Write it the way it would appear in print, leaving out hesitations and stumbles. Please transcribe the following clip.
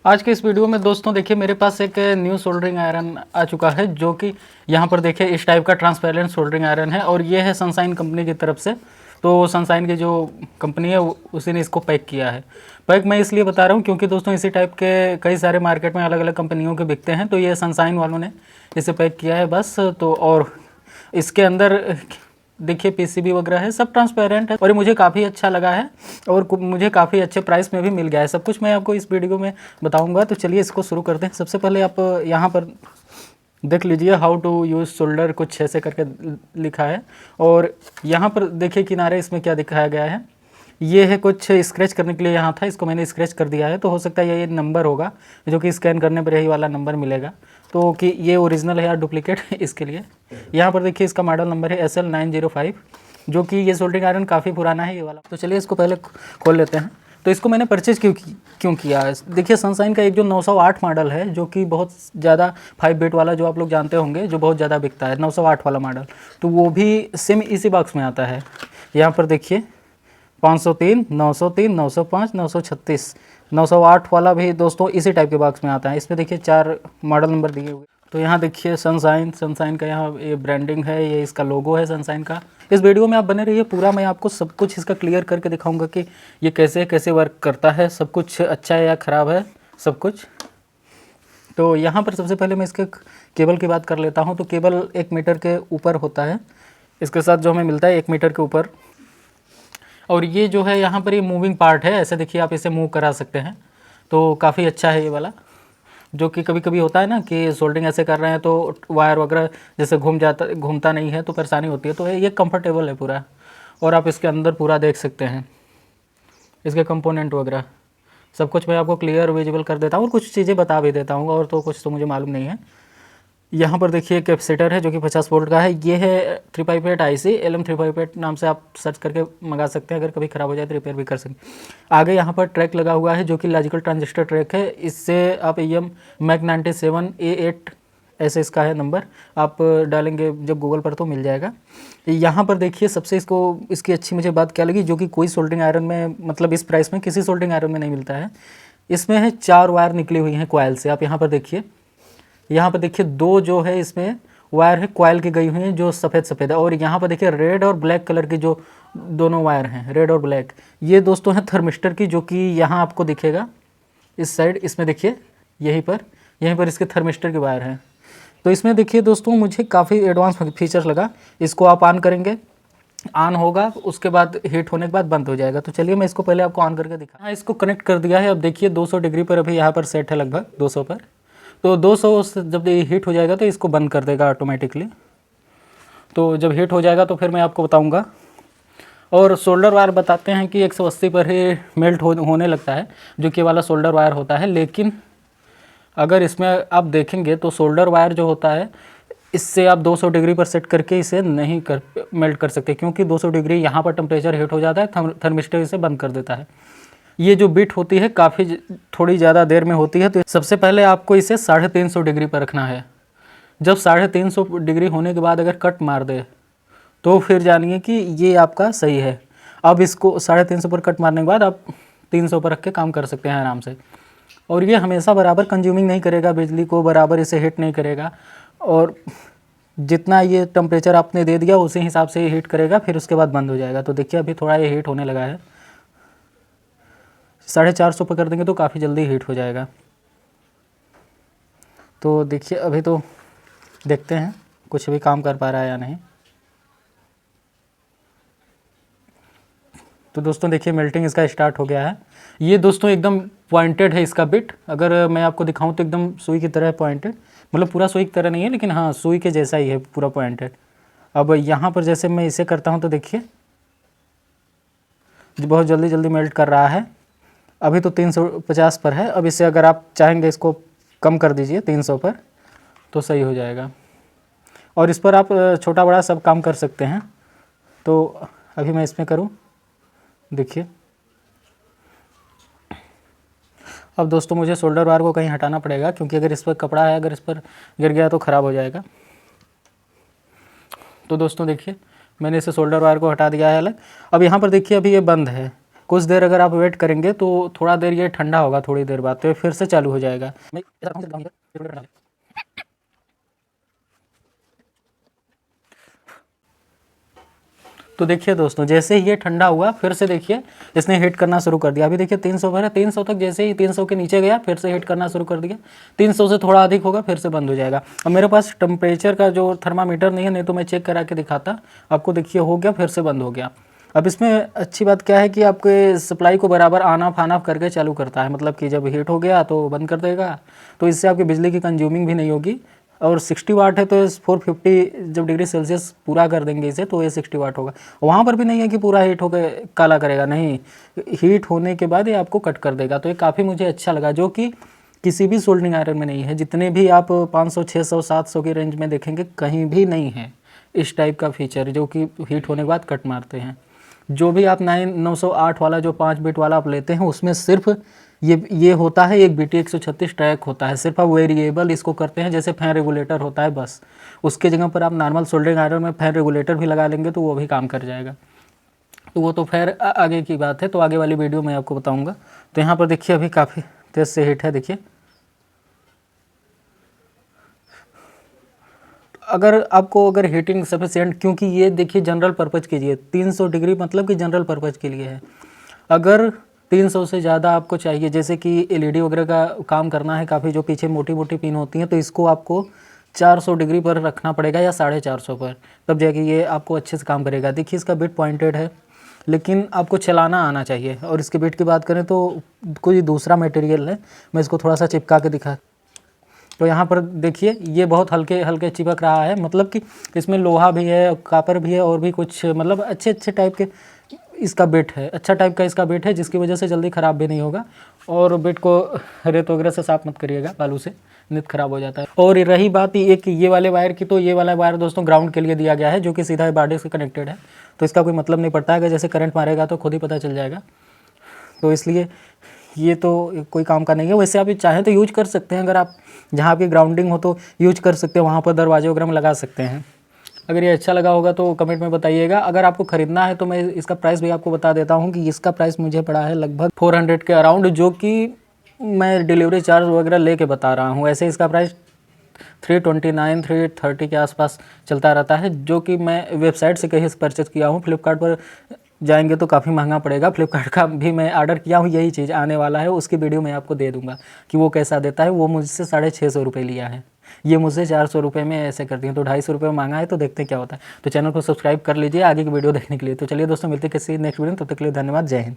आज के इस वीडियो में दोस्तों देखिए मेरे पास एक न्यू सोल्डरिंग आयरन आ चुका है, जो कि यहाँ पर देखिए इस टाइप का ट्रांसपेरेंट सोल्डरिंग आयरन है और ये है सनशाइन कंपनी की तरफ से। तो सनशाइन की जो कंपनी है उसी ने इसको पैक किया है। पैक मैं इसलिए बता रहा हूँ क्योंकि दोस्तों इसी टाइप के कई सारे मार्केट में अलग अलग कंपनियों के बिकते हैं, तो ये सनशाइन वालों ने इसे पैक किया है बस। तो और इसके अंदर देखिए पीसीबी वगैरह है, सब ट्रांसपेरेंट है और ये मुझे काफ़ी अच्छा लगा है और मुझे काफ़ी अच्छे प्राइस में भी मिल गया है। सब कुछ मैं आपको इस वीडियो में बताऊंगा, तो चलिए इसको शुरू करते हैं। सबसे पहले आप यहाँ पर देख लीजिए हाउ टू यूज़ शोल्डर, कुछ ऐसे करके लिखा है और यहाँ पर देखिए किनारे इसमें क्या दिखाया गया है। ये है कुछ स्क्रैच करने के लिए यहाँ था, इसको मैंने स्क्रैच कर दिया है। तो हो सकता है ये नंबर होगा जो कि स्कैन करने पर यही वाला नंबर मिलेगा, तो कि ये ओरिजिनल है या डुप्लीकेट इसके लिए। यहाँ पर देखिए इसका मॉडल नंबर है SL905, जो कि ये सोल्डरिंग आयरन काफ़ी पुराना है ये वाला। तो चलिए इसको पहले खोल लेते हैं। तो इसको मैंने परचेज़ क्यों किया है, देखिए सनशाइन का एक जो 908 मॉडल है, जो कि बहुत ज़्यादा 5 बिट वाला जो आप लोग जानते होंगे, जो बहुत ज़्यादा बिकता है 908 वाला मॉडल, तो वो भी सेम इसी बॉक्स में आता है। यहाँ पर देखिए 503, 903, 905, 936, 908 वाला भी दोस्तों इसी टाइप के बॉक्स में आता है। इसमें देखिए 4 मॉडल नंबर दिए हुए। तो यहाँ देखिए सनशाइन का यहाँ ये ब्रांडिंग है, ये इसका लोगो है सनशाइन का। इस वीडियो में आप बने रहिए, पूरा मैं आपको सब कुछ इसका क्लियर करके दिखाऊंगा कि ये कैसे कैसे वर्क करता है, सब कुछ अच्छा है या ख़राब है सब कुछ। तो यहाँ पर सबसे पहले मैं इसके केबल की बात कर लेता हूँ। तो केबल 1 मीटर के ऊपर होता है, इसके साथ जो हमें मिलता है 1 मीटर के ऊपर। और ये जो है यहाँ पर ये मूविंग पार्ट है, ऐसे देखिए आप इसे मूव करा सकते हैं, तो काफ़ी अच्छा है ये वाला। जो कि कभी कभी होता है ना कि सोल्डरिंग ऐसे कर रहे हैं तो वायर वगैरह जैसे घूमता नहीं है तो परेशानी होती है। तो ये कंफर्टेबल है पूरा, और आप इसके अंदर पूरा देख सकते हैं इसके कंपोनेंट वगैरह सब कुछ मैं आपको क्लियर विजिबल कर देता हूँ और कुछ चीज़ें बता भी देता हूँ, और तो कुछ तो मुझे मालूम नहीं है। यहाँ पर देखिए कैपेसिटर है जो कि 50 वोल्ट का है। ये है 358 IC LM358 नाम से आप सर्च करके मंगा सकते हैं, अगर कभी ख़राब हो जाए तो रिपेयर भी कर सकते हैं। आगे यहाँ पर ट्रैक लगा हुआ है जो कि लॉजिकल ट्रांजिस्टर ट्रैक है। इससे आप EM MAC 97 A8 ऐसे इसका है नंबर, आप डालेंगे जब गूगल पर तो मिल जाएगा। यहाँ पर देखिए सबसे इसकी अच्छी मुझे बात क्या लगी, जो कि कोई सोल्डरिंग आयरन में मतलब इस प्राइस में किसी सोल्डरिंग आयरन में नहीं मिलता है। इसमें है 4 वायर निकली हुई हैं कॉइल से। आप यहाँ पर देखिए, यहाँ पर देखिए 2 जो है इसमें वायर है कॉइल की गई हुई हैं जो सफ़ेद है, और यहाँ पर देखिए रेड और ब्लैक कलर की जो दोनों वायर हैं, रेड और ब्लैक, ये दोस्तों हैं थर्मिस्टर की, जो कि यहाँ आपको दिखेगा इस साइड। इसमें देखिए यहीं पर इसके थर्मिस्टर की वायर हैं। तो इसमें देखिए दोस्तों मुझे काफ़ी एडवांस फीचर्स लगा। इसको आप ऑन करेंगे, ऑन होगा, उसके बाद हीट होने के बाद बंद हो जाएगा। तो चलिए मैं इसको पहले आपको ऑन करके दिखा। हाँ, इसको कनेक्ट कर दिया है। अब देखिए 200 डिग्री पर अभी यहाँ पर सेट है, लगभग 200 पर। तो 200 से जब ये हीट हो जाएगा तो इसको बंद कर देगा ऑटोमेटिकली। तो जब हीट हो जाएगा तो फिर मैं आपको बताऊंगा। और सोल्डर वायर बताते हैं कि 180 पर ही मेल्ट होने लगता है, जो कि वाला सोल्डर वायर होता है। लेकिन अगर इसमें आप देखेंगे तो सोल्डर वायर जो होता है, इससे आप 200 डिग्री पर सेट करके इसे नहीं मेल्ट कर सकते, क्योंकि 200 डिग्री यहाँ पर टेम्परेचर हीट हो जाता है, थर्मिस्टर इसे बंद कर देता है। ये जो बिट होती है काफ़ी थोड़ी ज़्यादा देर में होती है। तो सबसे पहले आपको इसे 350 डिग्री पर रखना है। जब 350 डिग्री होने के बाद अगर कट मार दे तो फिर जानिए कि ये आपका सही है। अब इसको 350 पर कट मारने के बाद आप 300 पर रख के काम कर सकते हैं आराम से। और ये हमेशा बराबर कंज्यूमिंग नहीं करेगा, बिजली को बराबर इसे हीट नहीं करेगा, और जितना ये टेम्परेचर आपने दे दिया उसी हिसाब से ये हीट करेगा, फिर उसके बाद बंद हो जाएगा। तो देखिए अभी थोड़ा ये हीट होने लगा है, 450 पर कर देंगे तो काफ़ी जल्दी हीट हो जाएगा। तो देखिए अभी तो देखते हैं कुछ भी काम कर पा रहा है या नहीं। तो दोस्तों देखिए मेल्टिंग इसका स्टार्ट हो गया है। ये दोस्तों एकदम पॉइंटेड है इसका बिट, अगर मैं आपको दिखाऊं तो एकदम सुई की तरह पॉइंटेड, मतलब पूरा सुई की तरह नहीं है लेकिन हाँ सुई के जैसा ही है पूरा पॉइंटेड। अब यहाँ पर जैसे मैं इसे करता हूँ तो देखिए बहुत जल्दी जल्दी मेल्ट कर रहा है। अभी तो 350 पर है। अब इसे अगर आप चाहेंगे इसको कम कर दीजिए 300 पर तो सही हो जाएगा, और इस पर आप छोटा बड़ा सब काम कर सकते हैं। तो अभी मैं इसमें करूं, देखिए अब दोस्तों मुझे सोल्डर वायर को कहीं हटाना पड़ेगा, क्योंकि अगर इस पर कपड़ा है, अगर इस पर गिर गया तो ख़राब हो जाएगा। तो दोस्तों देखिए मैंने इसे सोल्डर वायर को हटा दिया है अलग। अब यहाँ पर देखिए अभी ये बंद है, कुछ देर अगर आप वेट करेंगे तो थोड़ा देर ये ठंडा होगा, थोड़ी देर बाद तो ये फिर से चालू हो जाएगा। तो देखिए दोस्तों, जैसे ही ये ठंडा हुआ फिर से देखिए इसने हीट करना शुरू कर दिया। अभी देखिए 300 पर है, 300 तक जैसे ही 300 के नीचे गया फिर से हीट करना शुरू कर दिया। 300 से थोड़ा अधिक होगा फिर से बंद हो जाएगा। अब मेरे पास टेम्परेचर का जो थर्मामीटर नहीं है, नहीं तो मैं चेक करा के दिखाता आपको। देखिए हो गया, फिर से बंद हो गया। अब इसमें अच्छी बात क्या है कि आपके सप्लाई को बराबर ऑन ऑफ करके चालू करता है, मतलब कि जब हीट हो गया तो बंद कर देगा। तो इससे आपकी बिजली की कंज्यूमिंग भी नहीं होगी। और 60 वाट है तो 450 जब डिग्री सेल्सियस पूरा कर देंगे इसे तो ये 60 वाट होगा। वहाँ पर भी नहीं है कि पूरा हीट होकर काला करेगा, नहीं, हीट होने के बाद ये आपको कट कर देगा। तो ये काफ़ी मुझे अच्छा लगा, जो कि किसी भी सोल्डरिंग आयरन में नहीं है। जितने भी आप 500 600 700 की रेंज में देखेंगे कहीं भी नहीं है इस टाइप का फीचर जो कि हीट होने के बाद कट मारते हैं। जो भी आप 908 वाला जो 5 बिट वाला आप लेते हैं उसमें सिर्फ ये होता है, एक BT 136 ट्रैक होता है। सिर्फ आप वेरिएबल इसको करते हैं, जैसे फैन रेगुलेटर होता है बस। उसके जगह पर आप नॉर्मल सोल्डरिंग आयरन में फैन रेगुलेटर भी लगा लेंगे तो वो भी काम कर जाएगा। तो वो तो खैर आगे की बात है, तो आगे वाली वीडियो में आपको बताऊँगा। तो यहाँ पर देखिए अभी काफ़ी तेज़ से हीट है। देखिए अगर आपको हीटिंग सफिशिएंट, क्योंकि ये देखिए जनरल पर्पज़ के लिए 300 डिग्री मतलब कि जनरल पर्पज़ के लिए है। अगर 300 से ज़्यादा आपको चाहिए, जैसे कि LED वगैरह का काम करना है काफ़ी, जो पीछे मोटी मोटी पिन होती हैं, तो इसको आपको 400 डिग्री पर रखना पड़ेगा या 450 पर, तब जाके ये आपको अच्छे से काम करेगा। देखिए इसका बिट पॉइंटेड है, लेकिन आपको चलाना आना चाहिए। और इसके बिट की बात करें तो कोई दूसरा मटेरियल है, मैं इसको थोड़ा सा चिपका के दिखा। तो यहाँ पर देखिए ये बहुत हल्के हल्के चिपक रहा है, मतलब कि इसमें लोहा भी है, कापर भी है और भी कुछ, मतलब अच्छे अच्छे टाइप के इसका बिट है, अच्छा टाइप का इसका बिट है, जिसकी वजह से जल्दी ख़राब भी नहीं होगा। और बिट को रेत वगैरह से साफ मत करिएगा, बालू से नित ख़राब हो जाता है। और रही बात एक ये वाले वायर की, तो ये वाला वायर दोस्तों ग्राउंड के लिए दिया गया है, जो कि सीधा बॉडी से कनेक्टेड है। तो इसका कोई मतलब नहीं पड़ता है कि जैसे करंट मारेगा तो खुद ही पता चल जाएगा। तो इसलिए ये तो कोई काम का नहीं है। वैसे आप चाहें तो यूज कर सकते हैं, अगर आप जहाँ आपकी ग्राउंडिंग हो तो यूज कर सकते हैं, वहाँ पर दरवाजे वगैरह में लगा सकते हैं। अगर ये अच्छा लगा होगा तो कमेंट में बताइएगा। अगर आपको ख़रीदना है तो मैं इसका प्राइस भी आपको बता देता हूँ कि इसका प्राइस मुझे पड़ा है लगभग 400 के अराउंड, जो कि मैं डिलीवरी चार्ज वगैरह लेके बता रहा हूँ। ऐसे इसका प्राइस 329 330 के आसपास चलता रहता है, जो कि मैं वेबसाइट से कहीं से परचेज़ किया हूँ। फ्लिपकार्ट पर जाएंगे तो काफ़ी महंगा पड़ेगा। फ्लिपकार्ट का भी मैं ऑर्डर किया हूँ, यही चीज़ आने वाला है, उसकी वीडियो मैं आपको दे दूँगा कि वो कैसा देता है। वो मुझसे 650 रुपये लिया है, ये मुझसे 400 रुपये में ऐसे करती हैं, तो 250 रुपये मांगा है। तो देखते हैं क्या होता है। तो चैनल को सब्सक्राइब कर लीजिए आगे की वीडियो देखने के लिए। तो चलिए दोस्तों, मिलते हैं किसी नेक्स्ट वीडियो में, तब तक के लिए धन्यवाद, जय हिंद।